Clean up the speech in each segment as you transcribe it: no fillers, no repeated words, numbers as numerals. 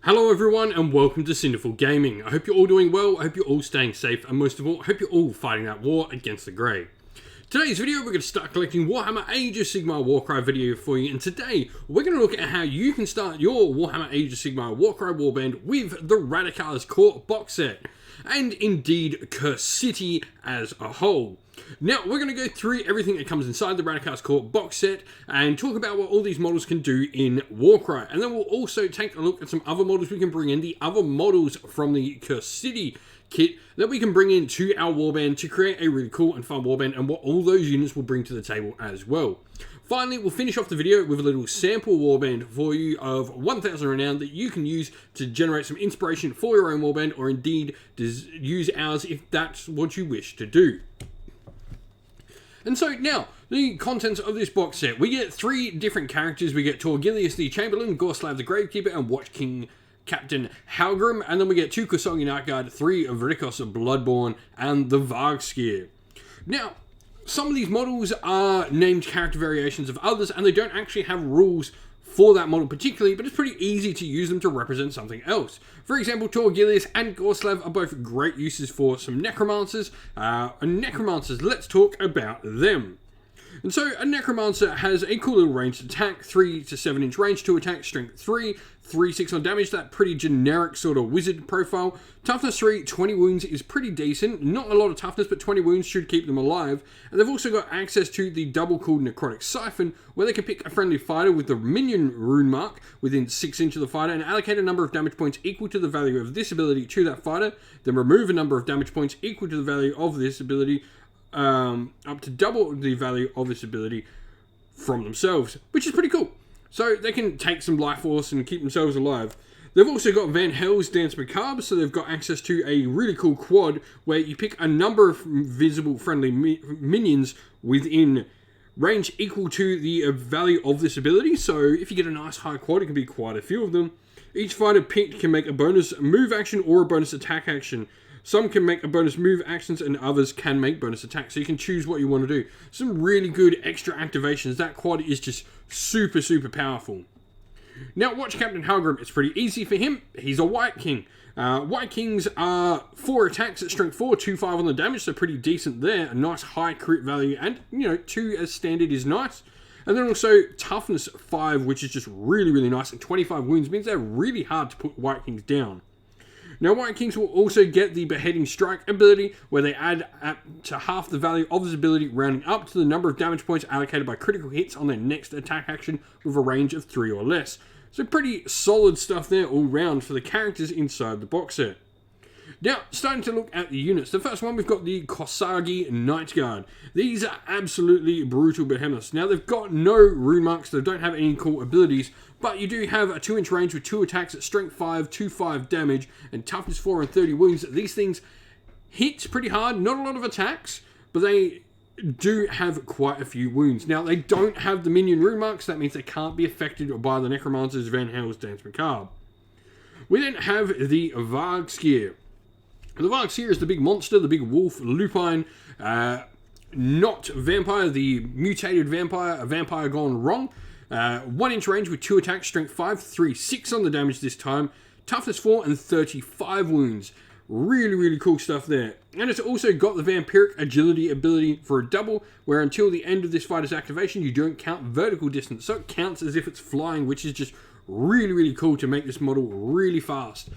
Hello everyone and welcome to Cinderful Gaming. I hope you're all doing well, I hope you're all staying safe, and most of all, I hope you're all fighting that war against the Grey. Today's video, we're going to start collecting Warhammer Age of Sigmar Warcry video for you, and today, we're going to look at how you can start your Warhammer Age of Sigmar Warcry Warband with the Radukar's Court box set, and indeed, Curse City as a whole. Now, we're going to go through everything that comes inside the Radukar's Court box set and talk about what all these models can do in Warcry. And then we'll also take a look at some other models we can bring in, the other models from the Curse City kit that we can bring into our Warband to create a really cool and fun Warband, and what all those units will bring to the table as well. Finally, we'll finish off the video with a little sample Warband for you of 1000 renown that you can use to generate some inspiration for your own Warband, or indeed use ours if that's what you wish to do. And so now, the contents of this box set. We get 3 different characters. We get Torgilius the Chamberlain, Gorslav the Gravekeeper, and Watch King Captain Halgrim. And then we get 2 Kosogin Outguard, 3 of Rikos Bloodborne, and the Vargskir. Now, some of these models are named character variations of others, and they don't actually have rules for that model particularly, but it's pretty easy to use them to represent something else. For example, Torgilius and Gorslav are both great uses for some Necromancers. Let's talk about them. And so, a Necromancer has a cool little ranged attack, 3 to 7 inch range, 2 attack, strength 3, 3/6 on damage, that pretty generic sort of wizard profile. Toughness 3, 20 wounds is pretty decent, not a lot of toughness, but 20 wounds should keep them alive. And they've also got access to the double cooled Necrotic Siphon, where they can pick a friendly fighter with the minion rune mark within 6 inches of the fighter and allocate a number of damage points equal to the value of this ability to that fighter, then remove a number of damage points equal to the value of this ability, up to double the value of this ability from themselves, which is pretty cool. So they can take some life force and keep themselves alive. They've also got Van Hel's Dance Macabre, so they've got access to a really cool quad where you pick a number of visible friendly minions within range equal to the value of this ability. So if you get a nice high quad, it can be quite a few of them. Each fighter picked can make a bonus move action or a bonus attack action. Some can make a bonus move actions and others can make bonus attacks. So you can choose what you want to do. Some really good extra activations. That quad is just super, super powerful. Now, watch Captain Halgrim. It's pretty easy for him. He's a White King. White Kings are 4 attacks at strength 4, 2/5 on the damage. So pretty decent there. A nice high crit value. And, 2 as standard is nice. And then also toughness 5, which is just really, really nice. And 25 wounds means they're really hard to put White Kings down. Now, White Kings will also get the Beheading Strike ability, where they add to half the value of this ability, rounding up to the number of damage points allocated by critical hits on their next attack action with a range of 3 or less. So pretty solid stuff there all round for the characters inside the box set. Now, starting to look at the units. The first one, we've got the Kosagi Night Guard. These are absolutely brutal behemoths. Now, they've got no rune marks, they don't have any cool abilities, but you do have a 2 inch range with 2 attacks at strength 5, 2/5 damage, and toughness 4 and 30 wounds. These things hit pretty hard, not a lot of attacks, but they do have quite a few wounds. Now, they don't have the minion rune marks, that means they can't be affected by the Necromancer's Van Hel's Dance Macabre. We then have the Vargskir. The Vargskir is the big monster, the big wolf, lupine, not vampire, the mutated vampire, a vampire gone wrong. 1 inch range with 2 attacks, strength 5, 3/6 on the damage this time, toughness 4 and 35 wounds. Really, really cool stuff there. And it's also got the vampiric agility ability for a double, where until the end of this fighter's activation, you don't count vertical distance. So it counts as if it's flying, which is just really, really cool to make this model really fast.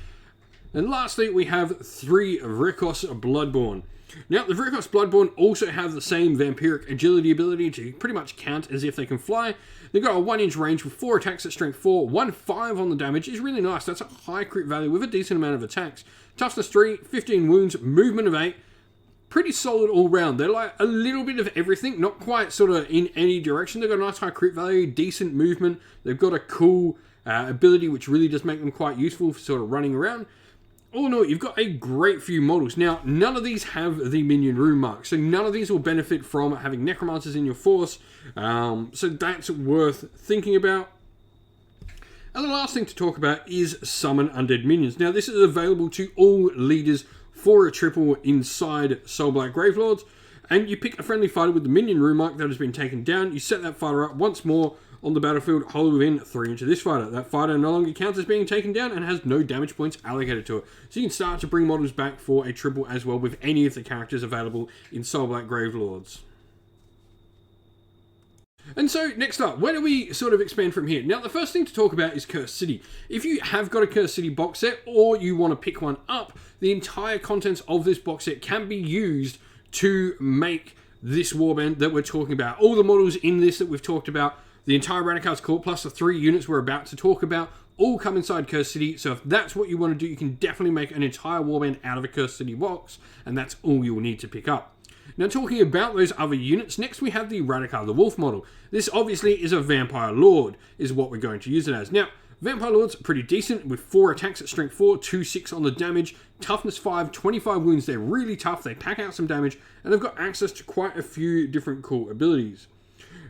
And lastly, we have 3 Rikos Bloodborne. Now, the Rikos Bloodborne also have the same vampiric agility ability to pretty much count as if they can fly. They've got a 1 inch range with 4 attacks at strength 4, 1/5 on the damage is really nice. That's a high crit value with a decent amount of attacks. Toughness 3, 15 wounds, movement of 8. Pretty solid all round. They're like a little bit of everything, not quite sort of in any direction. They've got a nice high crit value, decent movement. They've got a cool ability which really does make them quite useful for sort of running around. All in all, you've got a great few models. Now, none of these have the minion rune mark, so none of these will benefit from having Necromancers in your force, so that's worth thinking about. And the last thing to talk about is Summon Undead Minions. Now, this is available to all leaders for a triple inside Soulblight Gravelords, and you pick a friendly fighter with the minion rune mark that has been taken down, you set that fighter up once more on the battlefield wholly within 3 inches of this fighter. That fighter no longer counts as being taken down and has no damage points allocated to it. So you can start to bring models back for a triple as well with any of the characters available in Soulblight Gravelords. And so, next up, where do we sort of expand from here? Now, the first thing to talk about is Cursed City. If you have got a Cursed City box set, or you want to pick one up, the entire contents of this box set can be used to make this Warband that we're talking about. All the models in this that we've talked about, the entire Radukar's Court, plus the 3 units we're about to talk about, all come inside Cursed City. So if that's what you want to do, you can definitely make an entire Warband out of a Cursed City box, and that's all you'll need to pick up. Now, talking about those other units, next we have the Radukar the Wolf model. This obviously is a Vampire Lord, is what we're going to use it as. Now, Vampire Lords are pretty decent with 4 attacks at strength 4, 2/6 on the damage, toughness 5, 25 wounds. They're really tough, they pack out some damage, and they've got access to quite a few different cool abilities.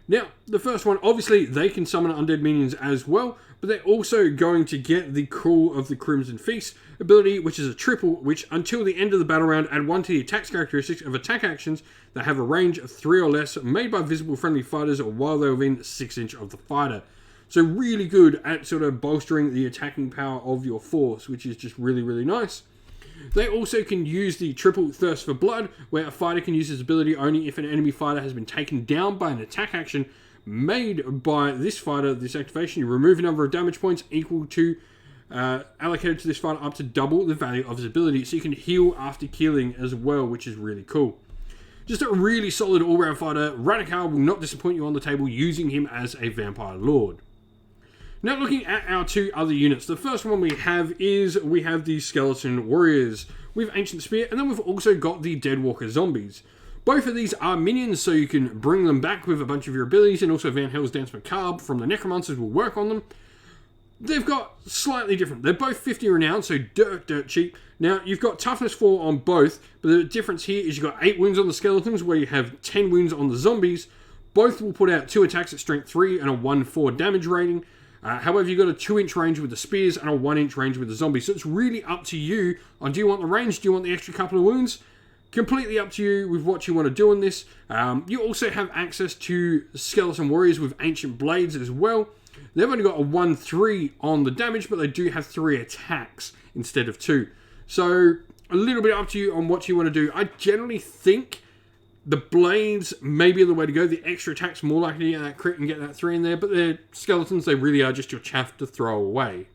Now, the first one, obviously, they can summon undead minions as well, but they're also going to get the Call of the Crimson Feast ability, which is a triple, which until the end of the battle round, add 1 to the attacks characteristics of attack actions that have a range of 3 or less made by visible friendly fighters while they're within 6 inches of the fighter. So really good at sort of bolstering the attacking power of your force, which is just really, really nice. They also can use the triple Thirst for Blood, where a fighter can use this ability only if an enemy fighter has been taken down by an attack action made by this fighter. This activation, you remove a number of damage points equal to allocated to this fighter up to double the value of his ability, so you can heal after killing as well, which is really cool. Just a really solid all-round fighter. Radukar will not disappoint you on the table using him as a Vampire Lord. Now, looking at our 2 other units, the first one we have the Skeleton Warriors with Ancient Spear, and then we've also got the Deadwalker Zombies. Both of these are minions, so you can bring them back with a bunch of your abilities, and also Van Hell's Dance Macabre from the Necromancers will work on them. They've got slightly different. They're both 50 renown, so dirt cheap. Now, you've got toughness 4 on both, but the difference here is you've got 8 wounds on the Skeletons, where you have 10 wounds on the Zombies. Both will put out 2 attacks at strength 3 and a 1/4 damage rating. However, you've got a 2-inch range with the spears and a 1-inch range with the zombies. So it's really up to you on, do you want the range? Do you want the extra couple of wounds? Completely up to you with what you want to do on this. You also have access to Skeleton Warriors with Ancient Blades as well. They've only got a 1/3 on the damage, but they do have 3 attacks instead of 2. So a little bit up to you on what you want to do. I generally think the blades may be the way to go. The extra attack's more likely to get that crit and get that 3 in there, but they're skeletons, they really are just your chaff to throw away.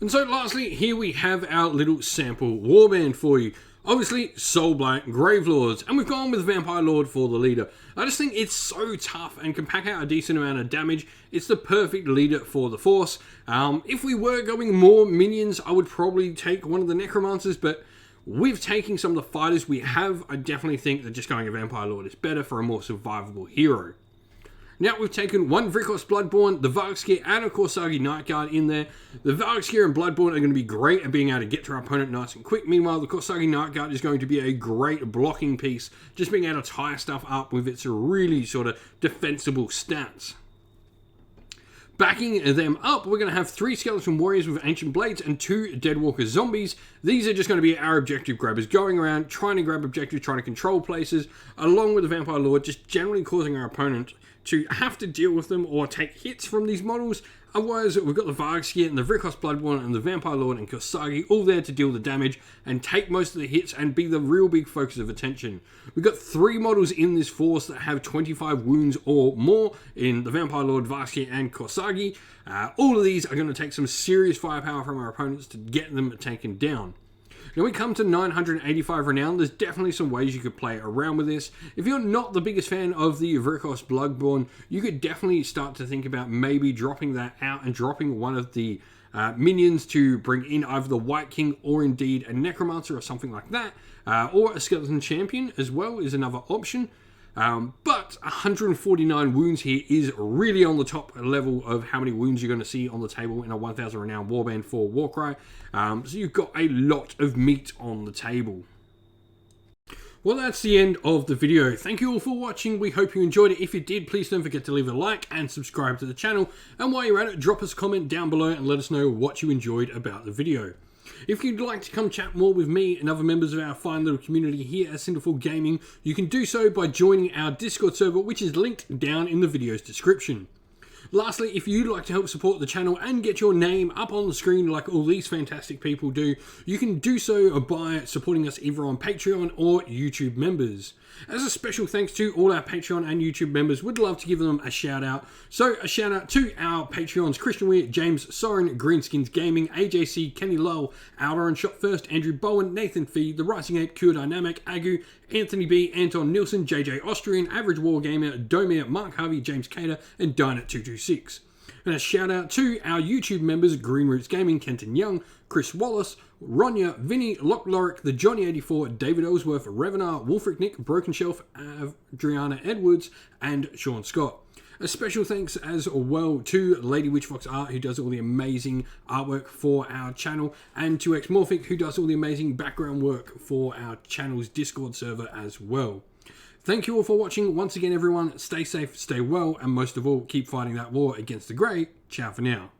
And so lastly, here we have our little sample warband for you. Obviously, Soulblight Gravelords, and we've gone with Vampire Lord for the leader. I just think it's so tough and can pack out a decent amount of damage. It's the perfect leader for the force. If we were going more minions, I would probably take one of the Necromancers, but with taking some of the fighters we have, I definitely think that just going a Vampire Lord is better for a more survivable hero. Now we've taken 1 Vrykos Bloodborne, the Vargskir, and a Korsagi Nightguard in there. The Vargskir and Bloodborne are going to be great at being able to get to our opponent nice and quick. Meanwhile, the Korsagi Nightguard is going to be a great blocking piece, just being able to tie stuff up with its really sort of defensible stats. Backing them up, we're going to have 3 Skeleton Warriors with Ancient Blades and 2 Deadwalker Zombies. These are just going to be our objective grabbers, going around, trying to grab objectives, trying to control places, along with the Vampire Lord, just generally causing our opponent to have to deal with them or take hits from these models. Otherwise, we've got the Vargskir and the Vrykos Bloodborne and the Vampire Lord and Korsagi all there to deal the damage and take most of the hits and be the real big focus of attention. We've got 3 models in this force that have 25 wounds or more in the Vampire Lord, Vargskir and Korsagi. All of these are going to take some serious firepower from our opponents to get them taken down. Now we come to 985 renown, there's definitely some ways you could play around with this. If you're not the biggest fan of the Vrykos Bloodborne, you could definitely start to think about maybe dropping that out and dropping one of the minions to bring in either the White King or indeed a Necromancer or something like that. Or a Skeleton Champion as well is another option. But 149 wounds here is really on the top level of how many wounds you're going to see on the table in a 1000 renown warband for Warcry. So you've got a lot of meat on the table. Well, that's the end of the video. Thank you all for watching. We hope you enjoyed it. If you did, please don't forget to leave a like and subscribe to the channel. And while you're at it, drop us a comment down below and let us know what you enjoyed about the video. If you'd like to come chat more with me and other members of our fine little community here at Sinful Gaming, you can do so by joining our Discord server, which is linked down in the video's description. Lastly, if you'd like to help support the channel and get your name up on the screen like all these fantastic people do, you can do so by supporting us either on Patreon or YouTube members. As a special thanks to all our Patreon and YouTube members, we'd love to give them a shout out. So a shout out to our Patreons: Christian Weir, James Soren, Greenskins Gaming, AJC, Kenny Lowell, Outer and Shot First, Andrew Bowen, Nathan Fee, The Rising Ape, Cure Dynamic, Agu, Anthony B, Anton Nilsson, JJ Austrian, Average Wargamer, Domir, Mark Harvey, James Cater, and Dynet226. And a shout out to our YouTube members: Green Roots Gaming, Kenton Young, Chris Wallace, Ronya, Vinny, Lock Lorick, The Johnny84, David Ellsworth, Revenar, Wolfric Nick, Broken Shelf, Adriana Edwards, and Sean Scott. A special thanks as well to Lady Witchfox Art, who does all the amazing artwork for our channel, and to Xmorphic, who does all the amazing background work for our channel's Discord server as well. Thank you all for watching. Once again, everyone, stay safe, stay well, and most of all, keep fighting that war against the Grey. Ciao for now.